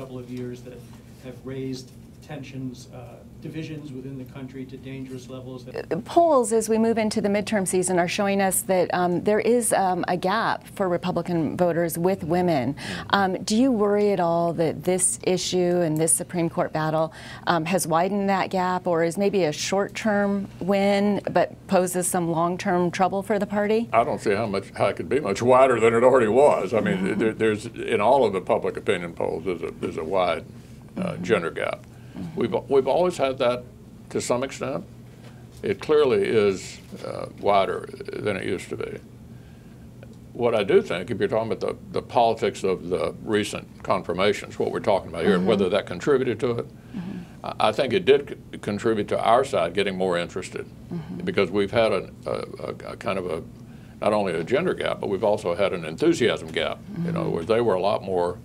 couple of years that have raised tensions, divisions within the country to dangerous levels. Polls, as we move into the midterm season, are showing us that there is a gap for Republican voters with women. Do you worry at all that this issue and this Supreme Court battle has widened that gap, or is maybe a short-term win but poses some long-term trouble for the party? I don't see how it could be much wider than it already was. I mean, there's in all of the public opinion polls, there's a wide gender gap. We've always had that to some extent. It clearly is wider than it used to be. What I do think, if you're talking about the politics of the recent confirmations, what we're talking about here, and whether that contributed to it, I think it did contribute to our side getting more interested, because we've had a kind of a, not only a gender gap, but we've also had an enthusiasm gap, you know, where they were a lot more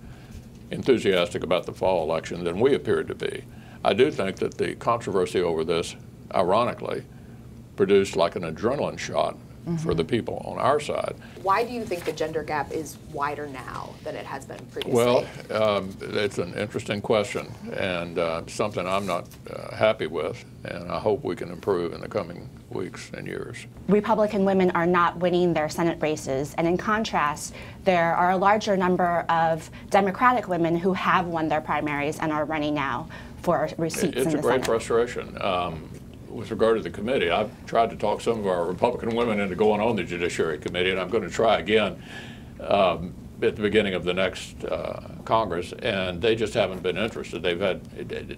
enthusiastic about the fall election than we appeared to be. I do think that the controversy over this, ironically, produced like an adrenaline shot for the people on our side. Why do you think the gender gap is wider now than it has been previously? Well, it's an interesting question, and something I'm not happy with, and I hope we can improve in the coming weeks and years. Republican women are not winning their Senate races, and in contrast, there are a larger number of Democratic women who have won their primaries and are running now for seats in the Senate. It's a great frustration. With regard to the committee, I've tried to talk some of our Republican women into going on the Judiciary Committee, and I'm going to try again at the beginning of the next Congress, and they just haven't been interested. They've had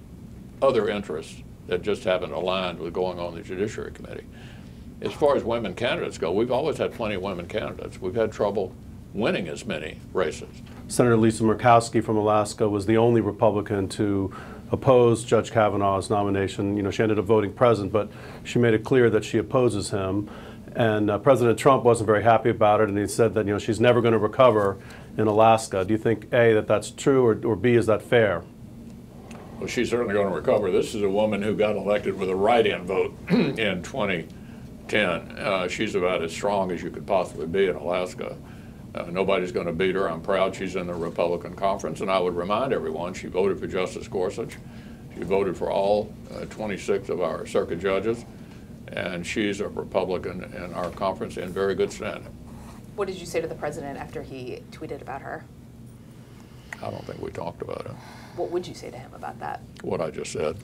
other interests that just haven't aligned with going on the Judiciary Committee. As far as women candidates go, we've always had plenty of women candidates. We've had trouble winning as many races. Senator Lisa Murkowski from Alaska was the only Republican to oppose Judge Kavanaugh's nomination. You know, she ended up voting present, but she made it clear that she opposes him. And President Trump wasn't very happy about it, and he said that, you know, she's never going to recover in Alaska. Do you think, A, that that's true, or B, is that fair? Well, she's certainly going to recover. This is a woman who got elected with a write-in vote in 2010. She's about as strong as you could possibly be in Alaska. Nobody's going to beat her. I'm proud she's in the Republican conference, and I would remind everyone she voted for Justice Gorsuch. She voted for all 26 of our circuit judges, and she's a Republican in our conference in very good standing. What did you say to the president after he tweeted about her? I don't think we talked about it. What would you say to him about that? What I just said.